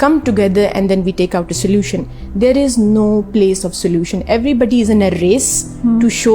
come together and then we take out a solution. There is no place of solution. Everybody is in a race to show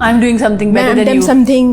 I'm doing something better than you. something,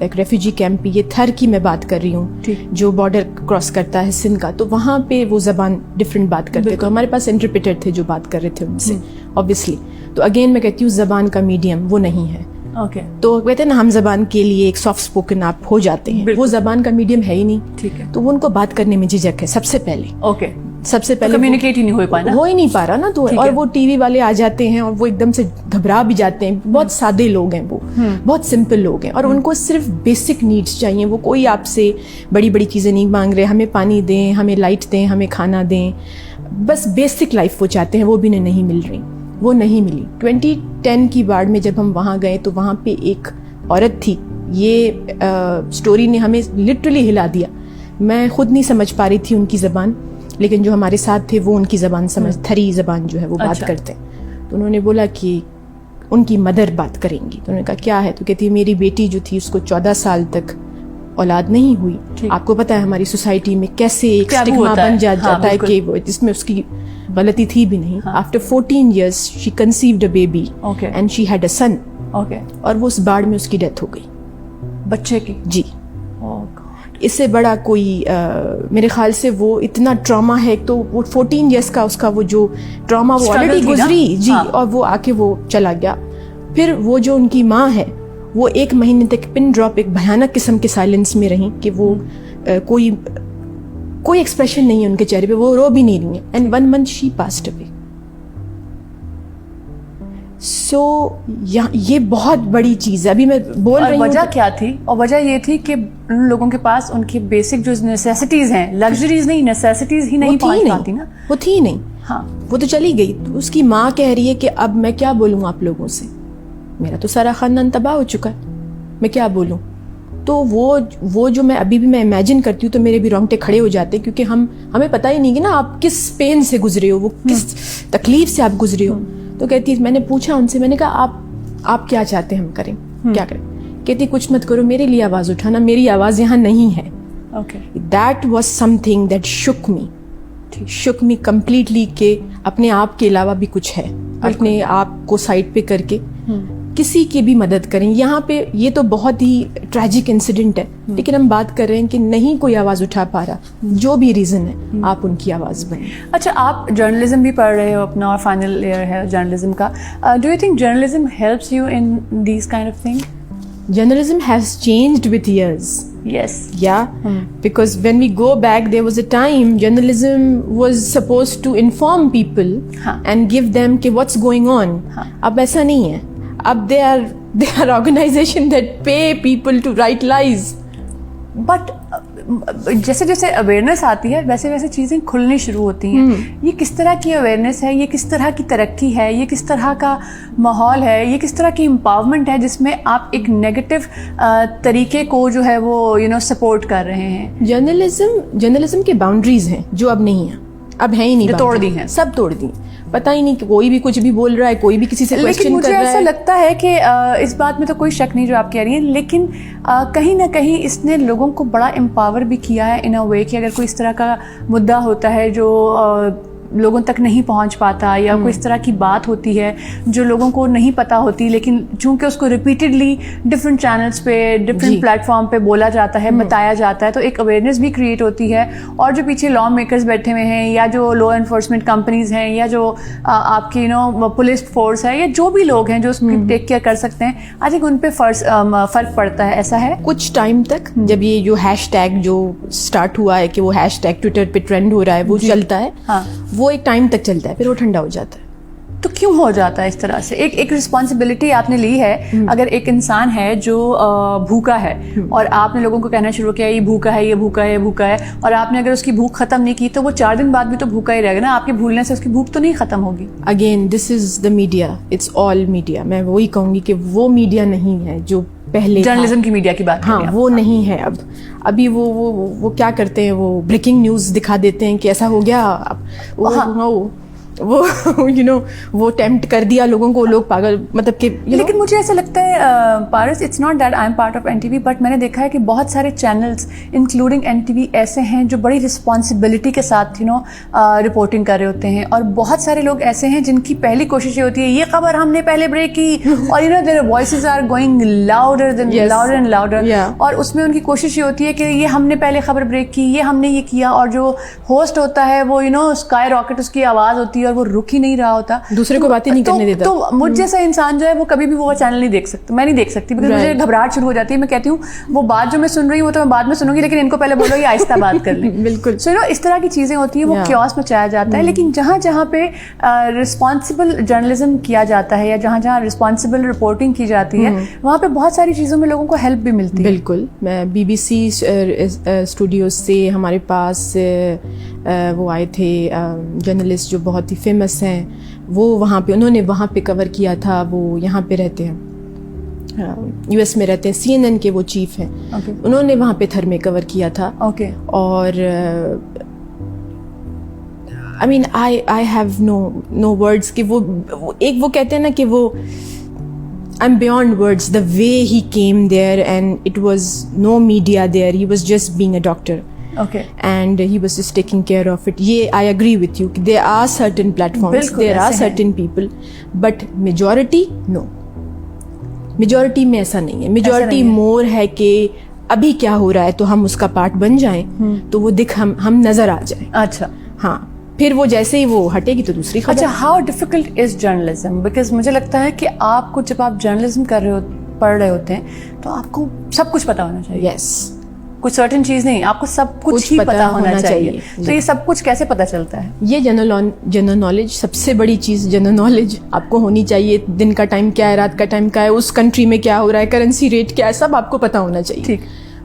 ایک refugee camp پہ, یہ تھر کی میں بات کر رہی ہوں جو بارڈر کراس کرتا ہے سندھ کا, تو وہاں پہ وہ زبان ڈفرینٹ بات کرتے, تو ہمارے پاس انٹرپریٹر تھے جو بات کر رہے تھے ان سے obviously. تو اگین میں کہتی ہوں زبان کا میڈیم وہ نہیں ہے. تو کہتے ہیں نا ہم زبان کے لیے ایک سافٹ اسپوکن آپ ہو جاتے ہیں, وہ زبان کا میڈیم ہے ہی نہیں, تو وہ ان کو بات کرنے میں جھجک ہے سب سے پہلے. سب سے پہلے کمیونیکیٹ ہی نہیں ہو پا رہا نا, تو اور وہ ٹی وی والے آ جاتے ہیں اور وہ ایک دم سے گھبرا بھی جاتے ہیں. بہت سادے لوگ ہیں وہ, بہت سمپل لوگ ہیں, اور ان کو صرف بیسک نیڈس چاہیے. وہ کوئی آپ سے بڑی بڑی چیزیں نہیں مانگ رہے, ہمیں پانی دیں, ہمیں لائٹ دیں, ہمیں کھانا دیں, بس بیسک لائف وہ چاہتے ہیں. وہ بھی نہیں مل رہی, وہ نہیں ملی. 2010 کی باڑ میں جب ہم وہاں گئے تو وہاں پہ ایک عورت تھی, یہ اسٹوری نے ہمیں لٹرلی ہلا دیا. میں خود نہیں سمجھ پا رہی تھی ان کی زبان, لیکن جو ہمارے ساتھ تھے وہ ان کی زبان سمجھ, تھری زبان جو ہے وہ بات کرتے ہیں. تو انہوں نے بولا کہ ان کی مدر بات کریں گی. تو انہوں نے کہا کیا ہے؟ تو کہتی ہے میری بیٹی جو تھی اس کو 14 سال تک اولاد نہیں ہوئی. آپ کو پتا ہے ہماری سوسائٹی میں کیسے ایک اسٹگما بن جاتا ہے کہ جس میں اس کی غلطی تھی بھی نہیں. After 14 years she conceived a baby and she had a son. اور وہ اس باڑ میں اس کی ڈیتھ ہو گئی, بچے کی. جی. اس سے بڑا کوئی میرے خیال سے وہ اتنا ٹراما ہے. تو وہ 14 years کا اس کا وہ جو ٹراما وہ آلریڈی گزری, جی, اور وہ آ کے وہ چلا گیا. پھر وہ جو ان کی ماں ہے وہ 1 مہینے تک پن ڈراپ ایک بھیانک قسم کے سائلنس میں رہیں کہ وہ کوئی ایکسپریشن نہیں ہے ان کے چہرے پہ, وہ رو بھی نہیں رہی ہیں. And 1 month she passed away. سو یہ بہت بڑی چیز ہے. ابھی میں بول رہی ہوں وجہ کیا تھی, اور وجہ یہ تھی کہ ان لوگوں کے پاس ان کی بیسک جو نیسیسٹیز ہیں, لگژریز نہیں, نیسیسٹیز ہی نہیں پہنچ پاتی نا. وہ تھی نہیں. ہاں, وہ تو چلی گئی. اس کی ماں کہہ رہی ہے کہ اب میں کیا بولوں آپ لوگوں سے, میرا تو سارا خاندان تباہ ہو چکا ہے, میں کیا بولوں. تو وہ جو میں ابھی بھی میں امیجن کرتی ہوں تو میرے بھی رونگٹے کھڑے ہو جاتے ہیں, کیونکہ ہمیں پتہ ہی نہیں کہ نا آپ کس پین سے گزرے ہو, وہ کس تکلیف سے آپ گزرے ہو. تو کہتی ہے, میں نے پوچھا ان سے, میں نے کہا آپ کیا چاہتے ہیں ہم کریں, کیا کریں؟ کہتی کچھ مت کرو, میرے لیے آواز اٹھانا, میری آواز یہاں نہیں ہے. That was some thing that شک می کمپلیٹلی, کہ اپنے آپ کے علاوہ بھی کچھ ہے. اپنے آپ کو سائڈ پہ کر کے کسی کی بھی مدد کریں. یہاں پہ یہ تو بہت ہی ٹریجک انسیڈنٹ ہے, لیکن ہم بات کر رہے ہیں کہ نہیں کوئی آواز اٹھا پا رہا, جو بھی ریزن ہے آپ ان کی آواز بنیں. اچھا, آپ جرنلزم بھی پڑھ رہے ہو اپنا, اور فائنل ایئر ہے جرنلزم کا. Do you think journalism helps you in these kind of thing? Journalism has changed with years. Yes. Yeah. Because when we go back, there was a time journalism was supposed to inform people and give them کہ what's going on. اب ایسا نہیں ہے. اب they are organization that pay people to write lies. But جیسے جیسے awareness آتی ہے ویسے ویسے چیزیں کھلنی شروع ہوتی ہیں. یہ کس طرح کی اویئرنیس ہے, یہ کس طرح کی ترقی ہے, یہ کس طرح کا ماحول ہے, یہ کس طرح کی امپاورمنٹ ہے جس میں آپ ایک نیگیٹو طریقے کو جو ہے وہ سپورٹ کر رہے ہیں؟ جرنلزم کے باؤنڈریز ہیں جو اب نہیں ہیں, اب ہیں ہی نہیں, توڑ دی ہیں, سب توڑ دی. پتہ ہی نہیں کہ کوئی بھی کچھ بھی بول رہا ہے, کوئی بھی کسی سے کوسچن کر رہا ہے. مجھے ایسا لگتا ہے کہ اس بات میں تو کوئی شک نہیں جو آپ کہہ رہی ہیں, لیکن کہیں نہ کہیں اس نے لوگوں کو بڑا امپاور بھی کیا ہے ان اے وے کہ اگر کوئی اس طرح کا مدعا ہوتا ہے جو لوگوں تک نہیں پہنچ پاتا, یا کوئی اس طرح کی بات ہوتی ہے جو لوگوں کو نہیں پتہ ہوتی, لیکن چونکہ اس کو ریپیٹڈلی ڈفرینٹ چینلز پہ ڈفرینٹ پلیٹ فارم پہ بولا جاتا ہے, بتایا جاتا ہے, تو ایک اویئرنیس بھی کریٹ ہوتی ہے. اور جو پیچھے لا میکرز بیٹھے ہوئے ہیں, یا جو لا انفورسمنٹ کمپنیز ہیں, یا جو آپ کی پولیس فورس ہے, یا جو بھی لوگ ہیں جو اس کی ٹیک کیئر کر سکتے ہیں, آئی تھنک ان پہ فرق پڑتا ہے. ایسا ہے کچھ ٹائم تک, جب یہ جو ہیش ٹیگ جو اسٹارٹ ہوا ہے کہ وہ ہیش ٹیگ ٹویٹر پہ ٹرینڈ ہو رہا ہے, وہ چلتا ہے, وہ ایک ٹائم تک چلتا ہے, پھر وہ ٹھنڈا ہو جاتا ہے. تو کیوں ہو جاتا ہے اس طرح سے؟ ایک رسپانسبلٹی آپ نے لی ہے. اگر ایک انسان ہے جو بھوکا ہے اور آپ نے لوگوں کو کہنا شروع کیا یہ بھوکا ہے, یہ بھوکا ہے, یہ بھوکا ہے, اور آپ نے اگر اس کی بھوک ختم نہیں کی تو وہ 4 دن بعد بھی تو بھوکا ہی رہے گا نا. آپ کے بھولنے سے اس کی بھوک تو نہیں ختم ہوگی. Again this is the media, it's all media. میں وہی کہوں گی کہ وہ میڈیا نہیں ہے جو پہلے جرنلزم کی میڈیا کی بات. ہاں, وہ نہیں ہے. ابھی وہ کیا کرتے ہیں, وہ بریکنگ نیوز دکھا دیتے ہیں کہ ایسا ہو گیا. وہ وہ ٹیمپٹ کر دیا لوگوں کو, لوگ پاگل مطلب کہ لیکن مجھے ایسا لگتا ہے پارس, it's not that I am part of NTV, but میں نے دیکھا ہے کہ بہت سارے چینلز انکلوڈنگ NTV ایسے ہیں جو بڑی رسپانسبلٹی کے ساتھ رپورٹنگ کر رہے ہوتے ہیں, اور بہت سارے لوگ ایسے ہیں جن کی پہلی کوشش یہ ہوتی ہے یہ خبر ہم نے پہلے بریک کی, اور their voices are going louder and louder, اور اس میں ان کی کوشش یہ ہوتی ہے کہ یہ ہم نے پہلے خبر بریک کی, یہ ہم نے یہ کیا, اور جو ہوسٹ ہوتا ہے وہ اسکائی راکٹ اس کی آواز ہوتی ہے اور وہ رک ہی نہیں رہا ہوتا, دوسرے کو باتیں نہیں کرنے دیتا. تو مجھ جیسا انسان جو ہے وہ کبھی بھی وہ چینل نہیں دیکھ سکتا, میں نہیں دیکھ سکتی, بیکاز مجھے گھبراہٹ شروع ہو جاتی ہے. میں کہتی ہوں وہ بات جو میں سن رہی ہوں وہ تو میں بعد میں سنوں گی, لیکن ان کو پہلے بولو یہ آہستہ بات کر لیں. بالکل. سو اس طرح کی چیزیں ہوتی ہیں, وہ کیوس مچایا جاتا ہے. لیکن جہاں جہاں پہ رسپانسبل جرنلزم کیا جاتا ہے یا جہاں جہاں رسپانسبل رپورٹنگ کی جاتی ہے, وہاں پہ بہت ساری چیزوں میں لوگوں کو ہیلپ بھی ملتی ہے. بالکل. میں BBC اسٹوڈیوز سے ہمارے پاس وہ آئے تھے جرنلسٹ جو بہت ہی فیمس ہیں, وہ وہاں پہ انہوں نے وہاں پہ کور کیا تھا. وہ یہاں پہ رہتے ہیں, US میں رہتے ہیں, CNN کے وہ چیف ہیں. انہوں نے وہاں پہ تھر میں کور کیا تھا. اور I mean I have no words کہ وہ ایک وہ کہتے ہیں نا کہ وہ I'm beyond words the way he came there, and it was no media there, he was just being a doctor. And he was just taking care of it. I agree with you. There are certain platforms, there are certain people, but majority no. Majority میں ایسا نہیں ہے. Majority more ہے کہ ابھی کیا ہو رہا ہے تو ہم اس کا پارٹ بن جائیں, تو وہ ہم نظر آ جائیں. اچھا ہاں, پھر وہ جیسے ہی وہ ہٹے گی تو دوسری خبر. اچھا, how difficult is journalism? Because مجھے لگتا ہے کہ آپ کو جب آپ جرنلزم پڑھ رہے ہوتے ہیں تو آپ کو سب کچھ پتا ہونا چاہیے. یس. کچھ سرٹن چیز نہیں, آپ کو سب کچھ ہی پتا ہونا چاہیے. تو یہ سب کچھ کیسے پتا چلتا ہے؟ یہ جنرل نالج, سب سے بڑی چیز جنرل نالج آپ کو ہونی چاہیے. دن کا ٹائم کیا ہے, رات کا ٹائم کیا ہے, اس کنٹری میں کیا ہو رہا ہے, کرنسی ریٹ کیا ہے, سب آپ کو پتا ہونا چاہیے. ٹھیک,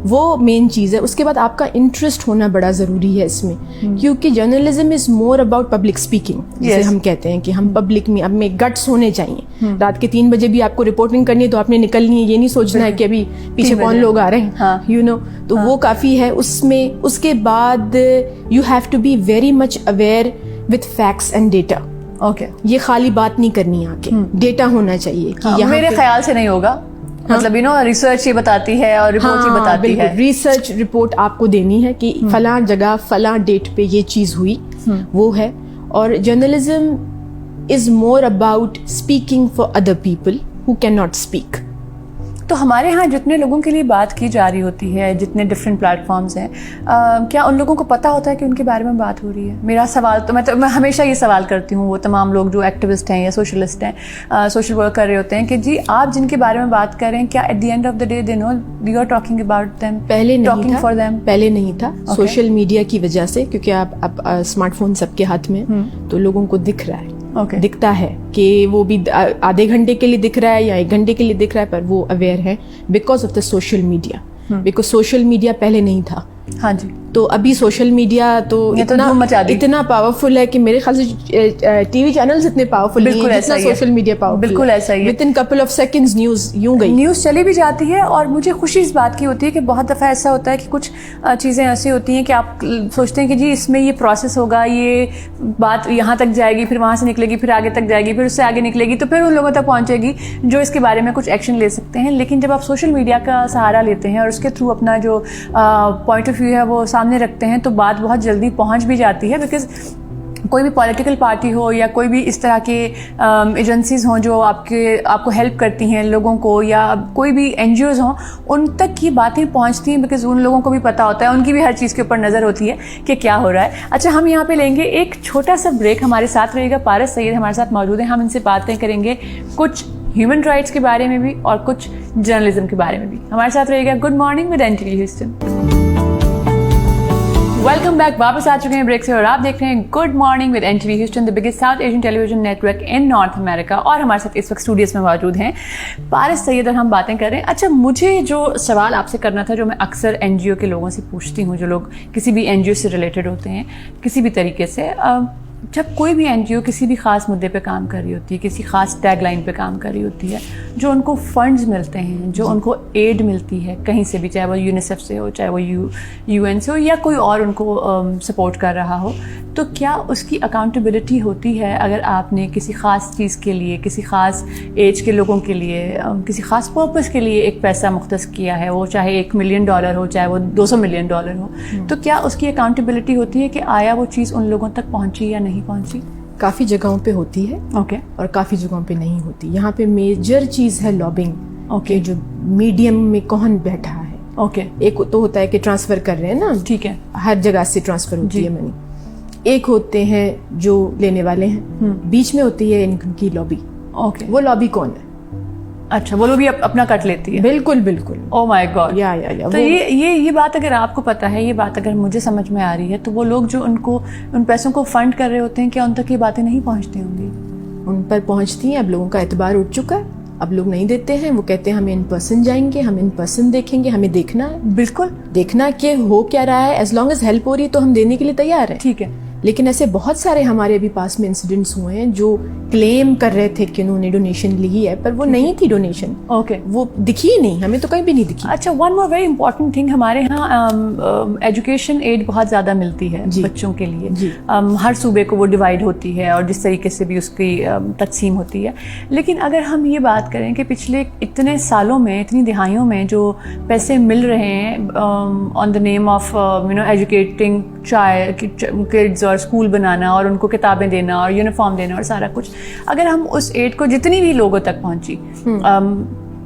وہ مین چیز ہے. اس کے بعد آپ کا انٹرسٹ ہونا بڑا ضروری ہے اس میں, کیونکہ journalism is more about public speaking, جسے ہم کہتے ہیں کہ ہم پبلک میں اب میں گٹس ہونے چاہیے. رات کے 3 بجے بھی آپ کو رپورٹنگ کرنی ہے تو آپ نے نکلنی ہے, یہ نہیں سوچنا ہے کہ ابھی پیچھے کون لوگ آ رہے ہیں, تو وہ کافی ہے اس میں. اس کے بعد you have to be very much aware with facts and data. یہ خالی بات نہیں کرنی, آ کے ڈیٹا ہونا چاہیے. میرے خیال سے نہیں ہوگا, مطلب ریسرچ یہ بتاتی ہے اور رپورٹ یہ بتاتی ہے. ریسرچ رپورٹ آپ کو دینی ہے کہ فلاں جگہ فلاں ڈیٹ پہ یہ چیز ہوئی, وہ ہے. اور journalism is more about speaking for other people who can not speak. تو ہمارے ہاں جتنے لوگوں کے لیے بات کی جا رہی ہوتی ہے, جتنے ڈفرینٹ پلیٹ فارمز ہیں, کیا ان لوگوں کو پتہ ہوتا ہے کہ ان کے بارے میں بات ہو رہی ہے؟ میرا سوال تو میں ہمیشہ یہ سوال کرتی ہوں وہ تمام لوگ جو ایکٹیوسٹ ہیں یا سوشلسٹ ہیں, سوشل ورک کر رہے ہوتے ہیں, کہ جی آپ جن کے بارے میں بات کر رہے ہیں, کیا at the end of the day they know you are talking about them? پہلے نہیں تھا, پہلے نہیں تھا. سوشل میڈیا کی وجہ سے, کیونکہ آپ اسمارٹ فون سب کے ہاتھ میں, تو لوگوں کو دکھ رہا ہے, دکھتا ہے کہ وہ بھی آدھے گھنٹے کے لیے دکھ رہا ہے یا 1 گھنٹے کے لیے دکھ رہا ہے, پر وہ اویئر ہے because of the social media. Because social media پہلے نہیں تھا. ہاں جی. تو ابھی سوشل میڈیا تو اتنا پاورفل ہے کہ میرے خیال سے ٹی وی چینلز اتنے پاورفل نہیں ہیں جتنا سوشل میڈیا پاورفل. بالکل ایسا ہی ہے. With in couple of seconds news یوں گئی, نیوز چلی بھی جاتی ہے. اور مجھے خوشی اس بات کی ہوتی ہے کہ بہت دفعہ ایسا ہوتا ہے کہ کچھ چیزیں ایسی ہوتی ہیں کہ آپ سوچتے ہیں کہ جی اس میں یہ پروسیس ہوگا, یہ بات یہاں تک جائے گی, پھر وہاں سے نکلے گی, پھر آگے تک جائے گی, پھر اس سے آگے نکلے گی, تو پھر ان لوگوں تک پہنچے گی جو اس کے بارے میں کچھ ایکشن لے سکتے ہیں. لیکن جب آپ سوشل میڈیا کا سہارا لیتے ہیں اور اس کے تھرو اپنا جو پوائنٹ آف ویو ہے وہ سامنے رکھتے ہیں, تو بات بہت جلدی پہنچ بھی جاتی ہے. بیکاز کوئی بھی پولیٹیکل پارٹی ہو یا کوئی بھی اس طرح کے ایجنسیز ہوں جو آپ کو ہیلپ کرتی ہیں لوگوں کو, یا کوئی بھی NGOs ہوں, ان تک یہ باتیں پہنچتی ہیں بیکاز ان لوگوں کو بھی پتہ ہوتا ہے, ان کی بھی ہر چیز کے اوپر نظر ہوتی ہے کہ کیا ہو رہا ہے. اچھا, ہم یہاں پہ لیں گے ایک چھوٹا سا بریک. ہمارے ساتھ رہے گا پارس سید, ہمارے ساتھ موجود ہیں. ہم ان سے باتیں کریں گے کچھ ہیومن رائٹس کے بارے میں بھی اور کچھ جرنلزم کے بارے میں بھی. ہمارے ساتھ رہے گا good morning with NTV Houston. Welcome back, واپس آ چکے ہیں بریک سے, اور آپ دیکھ رہے ہیں good morning with NTV Houston, the biggest South Asian television network in North America. اور ہمارے ساتھ اس وقت اسٹوڈیوز میں موجود ہیں پارس سید, اور ہم باتیں کر رہے ہیں. اچھا, مجھے جو سوال آپ سے کرنا تھا, جو میں اکثر NGO کے لوگوں سے پوچھتی ہوں, جو لوگ کسی بھی NGO سے ریلیٹڈ ہوتے ہیں کسی بھی طریقے سے, جب کوئی بھی NGO کسی بھی خاص مدعے پہ کام کر رہی ہوتی ہے, کسی خاص ٹیگ لائن پہ کام کر رہی ہوتی ہے, جو ان کو فنڈز ملتے ہیں, جو ان کو ایڈ ملتی ہے کہیں سے بھی, چاہے وہ یونیسیف سے ہو, چاہے وہ UN سے ہو, یا کوئی اور ان کو سپورٹ کر رہا ہو, تو کیا اس کی اکاؤنٹیبلٹی ہوتی ہے اگر آپ نے کسی خاص چیز کے لیے, کسی خاص ایج کے لوگوں کے لیے, کسی خاص پرپز کے لیے ایک پیسہ مختص کیا ہے, وہ چاہے $1 ملین ہو, چاہے وہ $200 ملین ہو, تو کیا اس کی اکاؤنٹیبلٹی ہوتی ہے کہ آیا وہ چیز ان لوگوں تک پہنچی یا نہیں پہنچی؟ کافی جگہوں پہ ہوتی ہے اوکے, اور کافی جگہوں پہ نہیں ہوتی. یہاں پہ میجر چیز ہے لابنگ. اوکے, جو میڈیم میں کون بیٹھا ہے. اوکے, ایک تو ہوتا ہے کہ ٹرانسفر کر رہے ہیں نا, ٹھیک ہے, ہر جگہ سے ٹرانسفر ہوتی ہے منی. ایک ہوتے ہیں جو لینے والے ہیں, بیچ میں ہوتی ہے ان کی لابی. اوکے, وہ لابی کون ہے؟ اچھا, وہ لوگ بھی اپنا کٹ لیتی ہے. بالکل بالکل. او مائی گاڈ. یا تو یہ بات اگر آپ کو پتہ ہے, یہ بات اگر مجھے سمجھ میں آ رہی ہے, تو وہ لوگ جو ان پیسوں کو فنڈ کر رہے ہوتے ہیں, کیا ان تک یہ باتیں نہیں پہنچتی ہوں گی؟ ان پر پہنچتی ہیں. اب لوگوں کا اعتبار اٹھ چکا ہے, اب لوگ نہیں دیتے ہیں. وہ کہتے ہیں ہم ان پرسن جائیں گے, ہم ان پرسن دیکھیں گے, ہمیں دیکھنا ہے. بالکل دیکھنا کہ ہو کیا رہا ہے. ایز لانگ ایز ہیلپ ہو رہی ہے تو ہم دینے کے لیے تیار ہیں. ٹھیک ہے. لیکن ایسے بہت سارے ہمارے ابھی پاس میں انسیڈنٹس ہوئے ہیں جو کلیم کر رہے تھے کہ انہوں نے ڈونیشن لی ہے, پر وہ نہیں تھی ڈونیشن. اوکے, وہ دکھی ہی نہیں, ہمیں تو کہیں بھی نہیں دکھی. اچھا, one more very important thing, ہمارے یہاں ایجوکیشن ایڈ بہت زیادہ ملتی ہے بچوں کے لیے. ہر صوبے کو وہ ڈیوائڈ ہوتی ہے اور جس طریقے سے بھی اس کی تقسیم ہوتی ہے. لیکن اگر ہم یہ بات کریں کہ پچھلے اتنے سالوں میں, اتنی دہائیوں میں جو پیسے مل رہے ہیں آن دا نیم آف ایجوکیٹنگ کڈز اور اسکول بنانا اور ان کو کتابیں دینا اور یونیفارم دینا اور سارا کچھ, اگر ہم اس ایڈ کو جتنی بھی لوگوں تک پہنچی,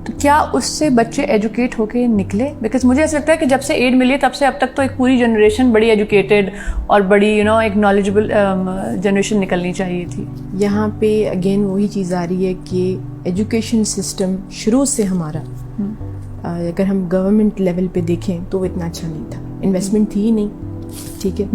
تو کیا اس سے بچے ایجوکیٹ ہو کے نکلے؟ بیکاز مجھے ایسا لگتا ہے کہ جب سے ایڈ ملی تب سے اب تک تو ایک پوری جنریشن بڑی ایجوکیٹڈ اور بڑی ایک نالجبل جنریشن نکلنی چاہیے تھی. یہاں پہ اگین وہی چیز آ رہی ہے کہ ایجوکیشن سسٹم شروع سے ہمارا, اگر ہم گورنمنٹ لیول پہ دیکھیں تو وہ اتنا اچھا نہیں تھا. انویسٹمنٹ تھی ہی نہیں, ٹھیک ہے,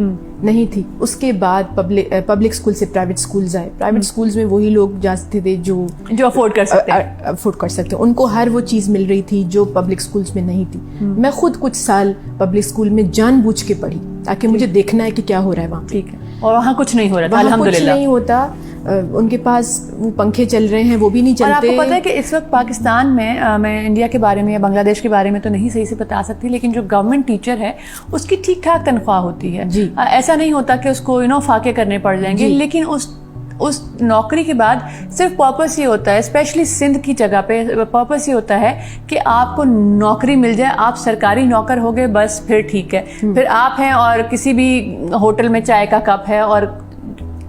نہیں تھی. اس کے بعد پبلک اسکول سے پرائیویٹ اسکولز آئے. پرائیویٹ اسکولز میں وہی لوگ جاتے تھے جو افورڈ کر سکتے, ان کو ہر وہ چیز مل رہی تھی جو پبلک اسکولز میں نہیں تھی. میں خود کچھ سال پبلک اسکول میں جان بوجھ کے پڑھی تاکہ مجھے دیکھنا ہے کہ کیا ہو رہا ہے وہاں. ٹھیک ہے, اور وہاں کچھ نہیں ہو رہا تھا, الحمدللہ کچھ نہیں ہوتا. ان کے پاس وہ پنکھے چل رہے ہیں, وہ بھی نہیں چلتے. اور آپ کو پتہ ہے کہ اس وقت پاکستان میں انڈیا کے بارے میں یا بنگلہ دیش کے بارے میں تو نہیں صحیح سے بتا سکتی, لیکن جو گورنمنٹ ٹیچر ہے اس کی ٹھیک ٹھاک تنخواہ ہوتی ہے. ایسا نہیں ہوتا کہ اس کو فاقے کرنے پڑ جائیں گے, لیکن اس نوکری کے بعد صرف پرپس یہ ہوتا ہے, اسپیشلی سندھ کی جگہ پہ پرپس یہ ہوتا ہے کہ آپ کو نوکری مل جائے, آپ سرکاری نوکر ہو گئے, بس پھر ٹھیک ہے. پھر آپ ہیں اور کسی بھی ہوٹل میں چائے کا کپ ہے اور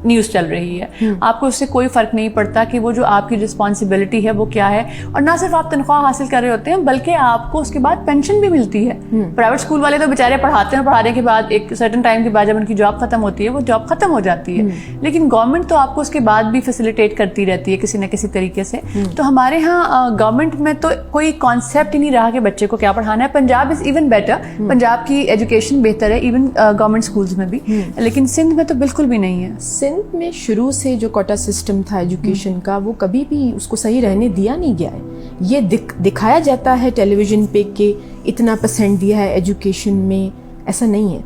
نیوز چل رہی ہے, آپ کو اس سے کوئی فرق نہیں پڑتا کہ وہ جو آپ کی رسپانسبلٹی ہے وہ کیا ہے. اور نہ صرف آپ تنخواہ حاصل کر رہے ہوتے ہیں بلکہ آپ کو اس کے بعد پینشن بھی ملتی ہے. پرائیویٹ اسکول والے تو بیچارے پڑھاتے ہیں, پڑھانے کے بعد ایک سرٹن ٹائم کے بعد جب ان کی جاب ختم ہوتی ہے وہ جاب ختم ہو جاتی ہے, لیکن گورنمنٹ تو آپ کو اس کے بعد بھی فیسیلیٹیٹ کرتی رہتی ہے کسی نہ کسی طریقے سے. تو ہمارے ہاں گورنمنٹ میں تو کوئی کانسیپٹ ہی نہیں رہا کہ بچے کو کیا پڑھانا ہے. Punjab is even better, Punjab کی ایجوکیشن بہتر ہے ایون گورنمنٹ اسکولس میں بھی, لیکن سندھ میں تو بالکل بھی نہیں ہے. سندھ میں شروع سے جو کوٹا سسٹم تھا ایجوکیشن کا, وہ کبھی بھی اس کو صحیح رہنے دیا نہیں گیا ہے. یہ دکھایا جاتا ہے ٹیلی ویژن پہ کہ اتنا پرسنٹ دیا ہے ایجوکیشن میں, ایسا نہیں ہے.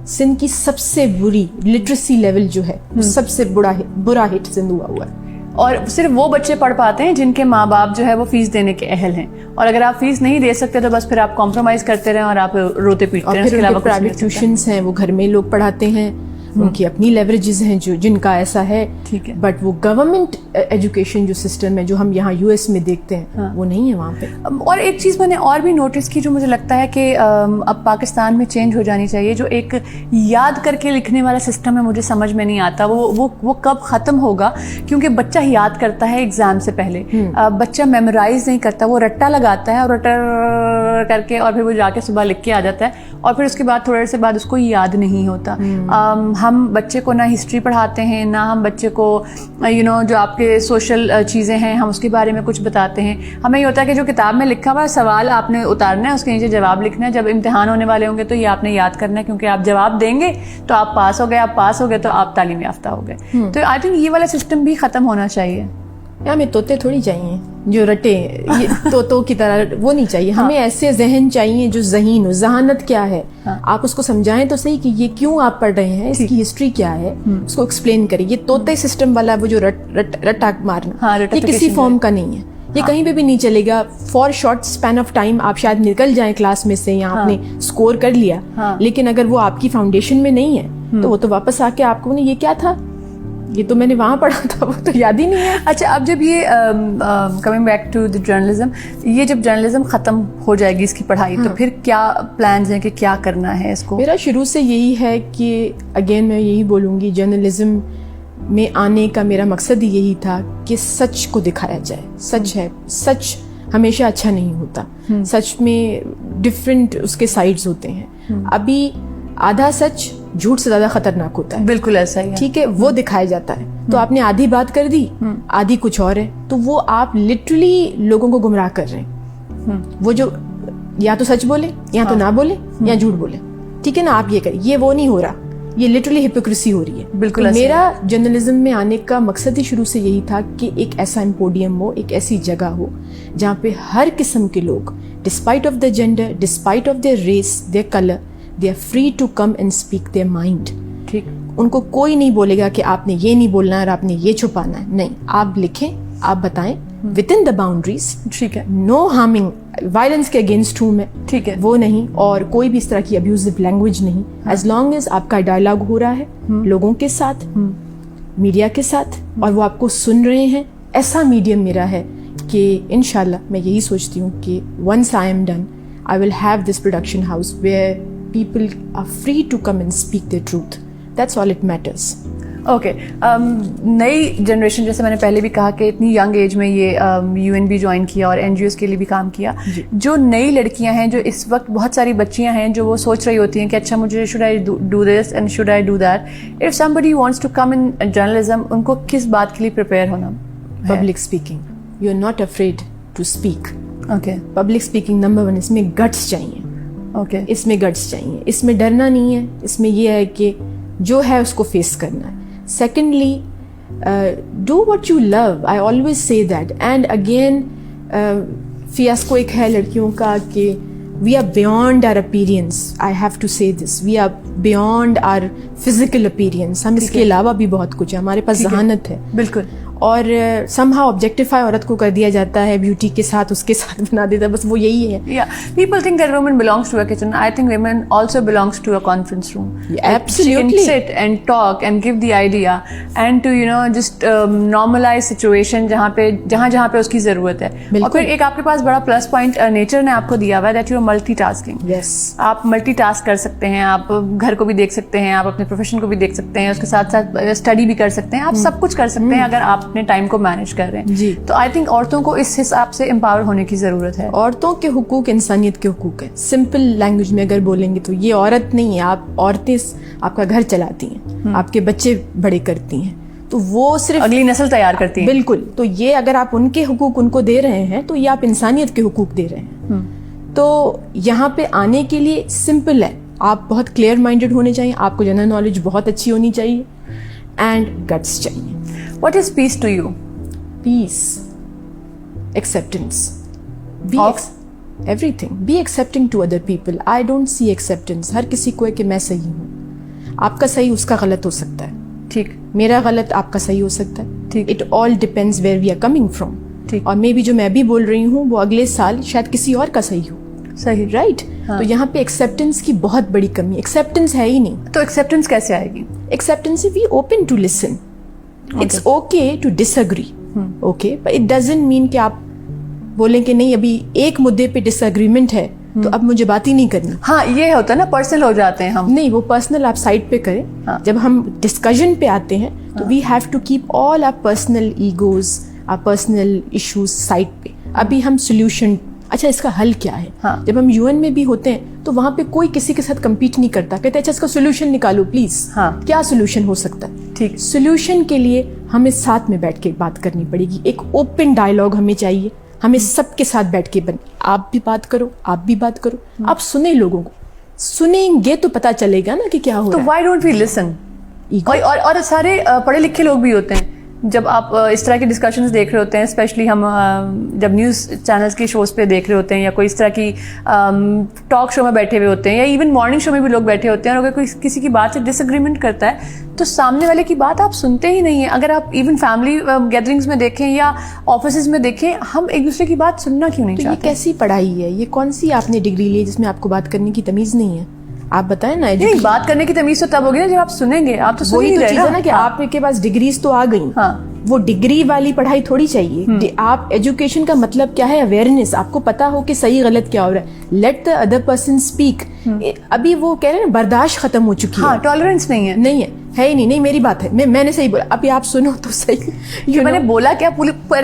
سندھ کی سب سے بری لٹریسی لیول جو ہے, سب سے برا ہٹ سندھ ہوا ہے. اور صرف وہ بچے پڑھ پاتے ہیں جن کے ماں باپ جو ہے وہ فیس دینے کے اہل ہیں, اور اگر آپ فیس نہیں دے سکتے تو بس پھر آپ کمپرومائز کرتے رہیں اور آپ روتے پیٹتے ہیں. اور پھر پرائیویٹ ٹیوشنس ہیں, وہ گھر میں لوگ پڑھاتے ہیں, ان کی اپنی لیوریجز ہیں جن کا ایسا ہے. ٹھیک ہے, بٹ وہ گورنمنٹ ایجوکیشن جو سسٹم ہے جو ہم یہاں US میں دیکھتے ہیں وہ نہیں ہے وہاں پہ. اور ایک چیز میں نے اور بھی نوٹس کی جو مجھے لگتا ہے کہ اب پاکستان میں چینج ہو جانی چاہیے, جو ایک یاد کر کے لکھنے والا سسٹم ہے, مجھے سمجھ میں نہیں آتا وہ کب ختم ہوگا. کیونکہ بچہ یاد کرتا ہے ایگزام سے پہلے, بچہ میمورائز نہیں کرتا, وہ رٹا لگاتا ہے اور رٹر کر کے اور پھر وہ جا کے صبح لکھ کے آ جاتا ہے, اور پھر اس کے بعد تھوڑے سے بعد اس کو یاد نہیں ہوتا. ہم بچے کو نہ ہسٹری پڑھاتے ہیں, نہ ہم بچے کو جو آپ کے سوشل چیزیں ہیں ہم اس کے بارے میں کچھ بتاتے ہیں. ہمیں یہ ہوتا ہے کہ جو کتاب میں لکھا ہوا سوال آپ نے اتارنا ہے, اس کے نیچے جواب لکھنا ہے. جب امتحان ہونے والے ہوں گے تو یہ آپ نے یاد کرنا ہے, کیونکہ آپ جواب دیں گے تو آپ پاس ہو گئے, آپ پاس ہو گئے تو آپ تعلیم یافتہ ہو گئے. تو آئی تھنک یہ والا سسٹم بھی ختم ہونا چاہیے. ہمیں طوطے تھوڑی چاہیے جو رٹے, یہ طوطوں کی طرح وہ نہیں چاہیے. ہمیں ایسے ذہن چاہیے جو ذہین ہو. ذہانت کیا ہے, آپ اس کو سمجھائیں تو صحیح کہ یہ کیوں آپ پڑھ رہے ہیں, اس کی ہسٹری کیا ہے, اس کو ایکسپلین کریں. یہ طوطے سسٹم والا وہ جو رٹا مارنا, یہ کسی فارم کا نہیں ہے, یہ کہیں پہ بھی نہیں چلے گا. For short span of time آپ شاید نکل جائیں کلاس میں سے, یا آپ نے اسکور کر لیا, لیکن اگر وہ آپ کی فاؤنڈیشن میں نہیں ہے تو وہ تو واپس آ کے آپ کو یہ کیا تھا, یہ تو میں نے وہاں پڑھا تھا, وہ تو یاد ہی نہیں ہے. اچھا, اب جب یہ coming back to the journalism, یہ جب جرنلزم ختم ہو جائے گی اس کی پڑھائی, تو پھر کیا پلانز ہیں کہ کیا کرنا ہے اس کو؟ میرا شروع سے یہی ہے کہ اگین میں یہی بولوں گی, جرنلزم میں آنے کا میرا مقصد ہی یہی تھا کہ سچ کو دکھایا جائے. سچ ہے, سچ ہمیشہ اچھا نہیں ہوتا, سچ میں ڈفرینٹ اس کے سائڈز ہوتے ہیں. ابھی آدھا سچ جھوٹ سے زیادہ خطرناک ہوتا ہے. بالکل ایسا ہی ہے. ٹھیک ہے, وہ دکھایا جاتا ہے. تو آپ نے آدھی بات کر دی, آدھی کچھ اور ہے, تو وہ آپ لٹرلی لوگوں کو گمراہ کر رہے ہیں. وہ جو یا تو سچ بولے, یا تو نہ بولے, یا جھوٹ بولے. ٹھیک ہے نا, آپ یہ کریں, یہ وہ نہیں ہو رہا, یہ لٹرلی ہپوکریسی ہو رہی ہے. بالکل. میرا جرنلزم میں آنے کا مقصد ہی شروع سے یہی تھا کہ ایک ایسا ایمپوڈیم ہو, ایک ایسی جگہ ہو جہاں پہ ہر قسم کے لوگ, despite of the gender, despite of their race, their colour, they are free to come and speak their mind. ٹھیک, ان کو کوئی نہیں بولے گا کہ آپ نے یہ نہیں بولنا ہے اور آپ نے یہ چھپانا ہے. نہیں, آپ لکھیں, آپ بتائیں within the boundaries. ٹھیک ہے. no harming, وائلنس کے اگینسٹ ہوں میں, ٹھیک ہے, وہ نہیں, اور کوئی بھی اس طرح کی ابیوزو لینگویج نہیں. as long as آپ کا ڈائلاگ ہو رہا ہے لوگوں کے ساتھ, میڈیا کے ساتھ, اور وہ آپ کو سن رہے ہیں, ایسا میڈیم میرا ہے کہ انشاءاللہ میں یہی سوچتی ہوں کہ once I am done I will have this production house where people are free to come and speak their truth. That's all it matters. Okay, نئی جنریشن, جیسے میں نے پہلے بھی کہا کہ اتنی ینگ ایج میں یہ UN بھی جوائن کیا اور NGOs کے لیے بھی کام کیا. جو نئی لڑکیاں ہیں, جو اس وقت بہت ساری بچیاں ہیں جو وہ سوچ رہی ہوتی ہیں کہ اچھا مجھے should I do this and should I do that, if somebody wants to come in journalism, ان کو کس بات کے لیے پریپیئر ہونا؟ Public speaking. You're not afraid to speak. Okay, Public speaking number 1, اس میں گٹس چاہیے. اوکے, اس میں گٹس چاہیے, اس میں ڈرنا نہیں ہے, اس میں یہ ہے کہ جو ہے اس کو فیس کرنا ہے. Secondly, do what you love, I always say that. And again fiasco ایک ہے لڑکیوں کا کہ we are beyond our appearance. I have to say this, we are beyond our physical appearance. ہم اس کے علاوہ بھی بہت کچھ ہے, ہمارے پاس ذہانت ہے. بالکل. اور سم ہاؤ آبجیکٹیفائی عورت کو کر دیا جاتا ہے, بیوٹی کے ساتھ اس کے ساتھ بنا دیتا ہے, بس وہ یہی ہے. People think that women belongs to a kitchen. I think women also belongs to a conference room. Absolutely. She can sit and talk and give the idea and to just normalize situation جہاں پہ اس کی ضرورت ہے. اور پھر ایک آپ کے پاس بڑا پلس پوائنٹ نیچر نے آپ کو دیا ہوا ہے, that you are multitasking. Yes. آپ ملٹی ٹاسک کر سکتے ہیں, آپ گھر کو بھی دیکھ سکتے ہیں, آپ اپنے پروفیشن کو بھی دیکھ سکتے ہیں, اس کے ساتھ ساتھ اسٹڈی بھی کر سکتے ہیں, آپ سب کچھ کر سکتے ہیں اگر آپ اپنے ٹائم کو مینیج کر رہے ہیں. جی. تو آئی تھنک عورتوں کو اس حساب سے امپاور ہونے کی ضرورت ہے. عورتوں کے حقوق انسانیت کے حقوق ہیں. سمپل لینگویج میں اگر بولیں گے تو یہ عورت نہیں ہے, آپ عورتیں آپ کا گھر چلاتی ہیں, آپ کے بچے بڑے کرتی ہیں, تو وہ صرف اگلی نسل تیار کرتی ہے. بالکل. تو یہ اگر آپ ان کے حقوق ان کو دے رہے ہیں تو یہ آپ انسانیت کے حقوق دے رہے ہیں. تو یہاں پہ آنے کے لیے سمپل ہے, آپ بہت کلیئر مائنڈیڈ ہونے چاہیے, آپ کو جنرل نالج بہت اچھی ہونی چاہیے, اینڈ گٹس چاہیے. What is peace to you? Peace, acceptance, everything. Be accepting to other people. I don't see acceptance. ہر کسی کو ہے کہ میں صحیح ہوں, آپ کا صحیح اس کا غلط ہو سکتا ہے. ٹھیک. میرا غلط آپ کا صحیح ہو سکتا ہے. ٹھیک. It all depends where we are coming from. ٹھیک. اور مے بی جو میں بھی بول رہی ہوں وہ اگلے سال شاید کسی اور کا صحیح ہو. صحیح. رائٹ. تو یہاں پہ ایکسیپٹنس کی بہت بڑی کمی. ایکسیپٹنس ہے ہی نہیں. تو ایکسیپٹنس کیسے آئے گی؟ Acceptance we open to listen. It's okay to disagree. Okay, but it doesn't mean کہ آپ بولیں کہ نہیں ابھی ایک مدعے پہ ڈس اگریمنٹ ہے تو اب مجھے بات ہی نہیں کرنی. ہاں, یہ ہوتا ہے نا, پرسنل ہو جاتے ہیں ہم. نہیں, وہ پرسنل آپ سائڈ پہ کریں. جب ہم ڈسکشن پہ آتے ہیں تو we have to keep all our personal egos, our personal issues side پہ. ابھی ہم سولوشن, اچھا اس کا حل کیا ہے. جب ہم UN میں بھی ہوتے ہیں تو وہاں پہ کوئی کسی کے ساتھ کمپیٹ نہیں کرتا, کہتے اچھا اس کا سولوشن نکالو پلیز. کیا سولوشن ہو سکتا ہے؟ ٹھیک. سولوشن کے لیے ہمیں ساتھ میں بیٹھ کے بات کرنی پڑے گی. ایک اوپن ڈائلاگ ہمیں چاہیے, ہمیں سب کے ساتھ بیٹھ کے آپ بھی بات کرو, آپ بھی بات کرو, آپ سنیں, لوگوں کو سنیں گے تو پتا چلے گا نا کہ کیا ہو رہا ہے. تو وائی ڈونٹ وی لسن؟ اور سارے پڑھے لکھے لوگ بھی ہوتے ہیں, جب آپ اس طرح کی ڈسکشنز دیکھ رہے ہوتے ہیں, اسپیشلی ہم جب نیوز چینلز کی شوز پہ دیکھ رہے ہوتے ہیں یا کوئی اس طرح کی ٹاک شو میں بیٹھے ہوئے ہوتے ہیں یا ایون مارننگ شو میں بھی لوگ بیٹھے ہوتے ہیں, اور اگر کوئی کسی کی بات سے ڈس ایگریمنٹ کرتا ہے تو سامنے والے کی بات آپ سنتے ہی نہیں ہیں. اگر آپ ایون فیملی گیدرنگز میں دیکھیں یا آفیسز میں دیکھیں, ہم ایک دوسرے کی بات سننا کیوں نہیں چاہتے؟ یہ کیسی پڑھائی ہے, یہ کون سی آپ نے ڈگری لی جس میں آپ کو بات کرنے کی تمیز نہیں ہے؟ آپ بتائیں نا. نہیں, بات کرنے کی تمیز تو تب ہوگی نا جب آپ سنیں گے. آپ تو وہی تو چیز ہے نا کہ آپ کے پاس ڈگریز تو آ گئی, وہ ڈگری والی پڑھائی تھوڑی چاہیے. آپ ایجوکیشن کا مطلب کیا ہے؟ اویئرنیس, آپ کو پتا ہو کہ صحیح غلط کیا ہو رہا ہے. Let the other person speak. ابھی وہ کہہ رہے ہیں برداشت ختم ہو چکی ہے, ٹالرنس نہیں ہے ہی نہیں. میری بات ہے, میں نے صحیح بولا, ابھی آپ سنو تو صحیح. میں نے بولا کیا,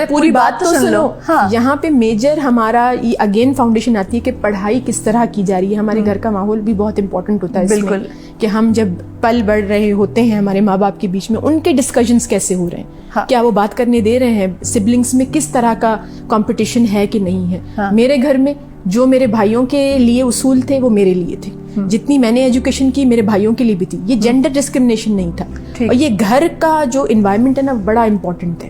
پوری بات تو سن لو. یہاں پہ میجر ہمارا اگین فاؤنڈیشن آتی ہے کہ پڑھائی کس طرح کی جا رہی ہے. ہمارے گھر کا ماحول بھی بہت امپورٹنٹ ہوتا ہے بالکل, کہ ہم جب پل بڑھ رہے ہوتے ہیں ہمارے ماں باپ کے بیچ میں, ان کے ڈسکشنز کیسے ہو رہے ہیں, کیا وہ بات کرنے دے رہے ہیں, سبلنگس میں کس طرح کا کمپٹیشن ہے کہ نہیں ہے. میرے گھر میں جو میرے بھائیوں کے لیے اصول تھے وہ میرے لیے تھے, جتنی میں نے ایجوکیشن کی میرے بھائیوں کے لیے بھی تھی. یہ جینڈر ڈسکرمنیشن نہیں تھا. اور یہ گھر کا جو انوائرمنٹ ہے نا بڑا امپورٹنٹ ہے.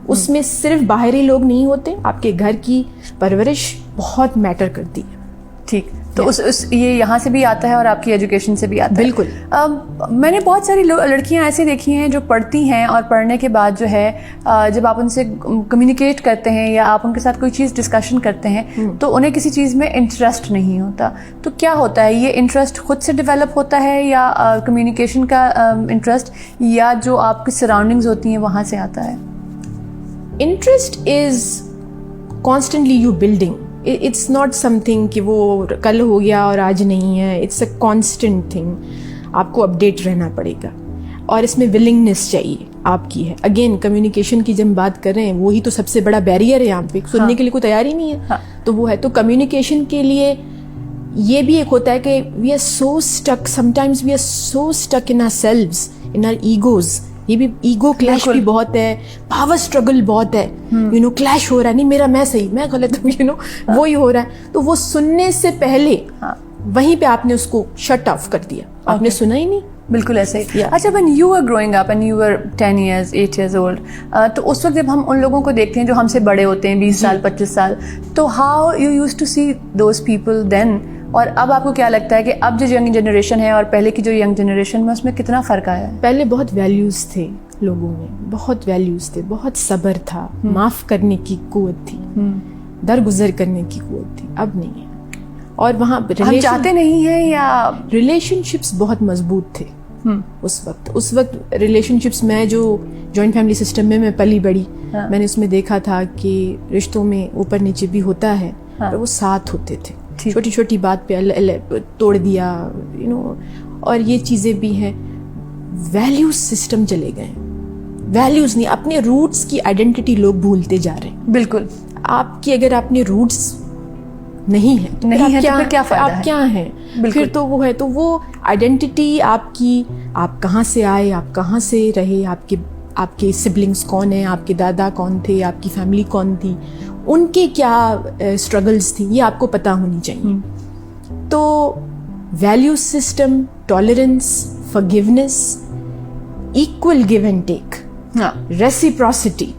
اس میں صرف باہری لوگ نہیں ہوتے, آپ کے گھر کی پرورش بہت میٹر کرتی ہے. ٹھیک, تو یہ یہاں سے بھی آتا ہے اور آپ کی ایجوکیشن سے بھی آتا ہے. بالکل. میں نے بہت ساری لڑکیاں ایسی دیکھی ہیں جو پڑھتی ہیں اور پڑھنے کے بعد جو ہے جب آپ ان سے کمیونیکیٹ کرتے ہیں یا آپ ان کے ساتھ کوئی چیز ڈسکشن کرتے ہیں تو انہیں کسی چیز میں انٹرسٹ نہیں ہوتا. تو کیا ہوتا ہے, یہ انٹرسٹ خود سے ڈیولپ ہوتا ہے یا کمیونیکیشن کا انٹرسٹ, یا جو آپ کی سراؤنڈنگز ہوتی ہیں وہاں سے آتا ہے؟ Interest is constantly you building. It's not something کہ وہ کل ہو گیا اور آج نہیں ہے. It's a constant thing. آپ کو اپڈیٹ رہنا پڑے گا اور اس میں ولنگنیس چاہیے آپ کی ہے. اگین کمیونیکیشن کی جب ہم بات کر رہے ہیں وہی تو سب سے بڑا بیریئر ہے یہاں پہ, سننے کے لیے کوئی تیار ہی نہیں ہے. تو وہ ہے, تو کمیونیکیشن کے لیے یہ بھی ایک ہوتا ہے کہ we are so stuck, sometimes we are so stuck in ourselves, in our egos. یہ بھی ایگو کلیش بھی بہت ہے, پاور اسٹرگل بہت ہے, کلیش ہو رہا ہے, نہیں میرا میں صحیح, میں غلط ہوں, وہی ہو رہا ہے. تو وہ سننے سے پہلے وہیں پہ آپ نے اس کو شٹ آف کر دیا, آپ نے سنا ہی نہیں. بالکل ایسے ہی. اچھا, when you were growing up and you were 10 years, 8 years old, تو اس وقت جب ہم ان لوگوں کو دیکھتے ہیں جو ہم سے بڑے ہوتے ہیں 20 سال 25 سال, تو how you used to see those people then, اور اب آپ کو کیا لگتا ہے کہ اب جو ینگ جنریشن ہے اور پہلے کی جو ینگ جنریشن میں اس میں کتنا فرق آیا ہے؟ پہلے بہت ویلیوز تھے لوگوں میں, بہت ویلیوز تھے, بہت صبر تھا, معاف کرنے کی قوت تھی, درگزر کرنے کی قوت تھی. اب نہیں ہے. اور وہاں ہم چاہتے نہیں ہیں, یا ریلیشن شپس بہت مضبوط تھے اس وقت ریلیشن شپس. میں جو جوائنٹ فیملی سسٹم میں پلی بڑی, میں نے اس میں دیکھا تھا کہ رشتوں میں اوپر نیچے بھی ہوتا ہے, اور وہ ساتھ ہوتے تھے. چھوٹی چھوٹی بات پہ توڑ دیا, اور یہ چیزیں بھی ہیں. ویلیوز سسٹم چلے گئے, ویلیوز نہیں, اپنے روٹس کی آئیڈینٹی لوگ بھولتے جا رہے ہیں. بالکل. آپ کی اگر اپنے روٹس نہیں ہے تو کیا فائدہ, آپ کیا ہیں پھر, تو وہ ہے, تو وہ آئیڈینٹی آپ کی, آپ کہاں سے آئے, آپ کہاں سے رہے, آپ کے سبلنگس کون ہیں, آپ کے دادا کون تھے, آپ کی فیملی کون تھی, ان کے کیا اسٹرگلز تھیں, یہ آپ کو پتہ ہونی چاہیے. تو value system, tolerance, forgiveness, equal give and take, reciprocity,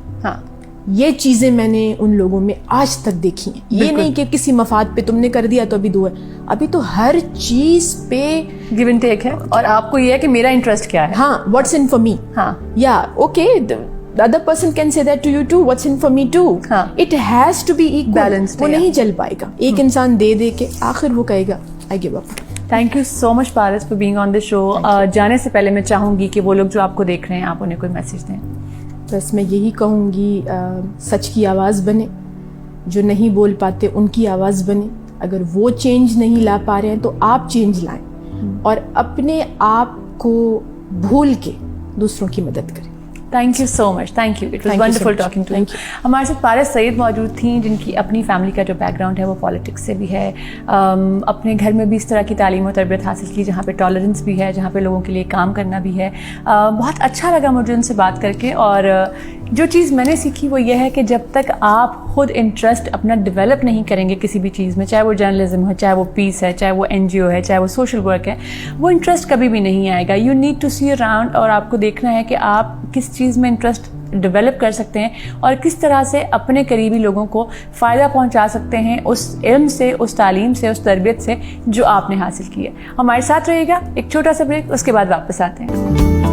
یہ چیزیں میں نے ان لوگوں میں آج تک دیکھی ہیں. یہ نہیں کہ کسی مفاد پہ تم نے کر دیا تو ابھی دو ہے, ابھی تو ہر چیز پہ گیو اینڈ ٹیک ہے, اور آپ کو یہ ہے کہ میرا انٹرسٹ کیا ہے. ہاں, واٹس ان فار می, یا okay the other person can say that to you too, what's in for me too. It has to be equal. Balanced. وہ نہیں چل پائے گا. ایک انسان دے کے آخر وہ کہے گا I give up. Thank you so much Paras for being on the show. جانے سے پہلے میں چاہوں گی کہ وہ لوگ جو آپ کو دیکھ رہے ہیں آپ انہیں کوئی میسج دیں. بس میں یہی کہوں گی, سچ کی آواز بنے, جو نہیں بول پاتے ان کی آواز بنے. اگر وہ چینج نہیں لا پا رہے ہیں تو آپ چینج لائیں, اور اپنے آپ کو بھول کے دوسروں کی مدد کریں. Thank you so much, thank you, it was wonderful talking to you. ہمارے ساتھ پارس سعید موجود تھیں جن کی اپنی فیملی کا جو بیک گراؤنڈ ہے وہ پالیٹکس سے بھی ہے, اپنے گھر میں بھی اس طرح کی تعلیم و تربیت حاصل کی جہاں پہ ٹالرنس بھی ہے, جہاں پہ لوگوں کے لیے کام کرنا بھی ہے. بہت اچھا لگا مجھے ان سے بات کر کے, اور جو چیز میں نے سیکھی وہ یہ ہے کہ جب تک آپ خود انٹرسٹ اپنا ڈیولپ نہیں کریں گے کسی بھی چیز میں, چاہے وہ جرنلزم ہے, چاہے وہ پیس ہے, چاہے وہ NGO ہے, چاہے وہ سوشل ورک ہے, وہ انٹرسٹ کبھی بھی نہیں آئے گا. You need to see around, اور آپ کو دیکھنا ہے کہ آپ کس چیز میں انٹرسٹ ڈیولپ کر سکتے ہیں اور کس طرح سے اپنے قریبی لوگوں کو فائدہ پہنچا سکتے ہیں اس علم سے, اس تعلیم سے, اس تربیت سے جو آپ نے حاصل کی ہے. ہمارے ساتھ رہیے گا, ایک چھوٹا سا بریک, اس کے بعد واپس آتے ہیں.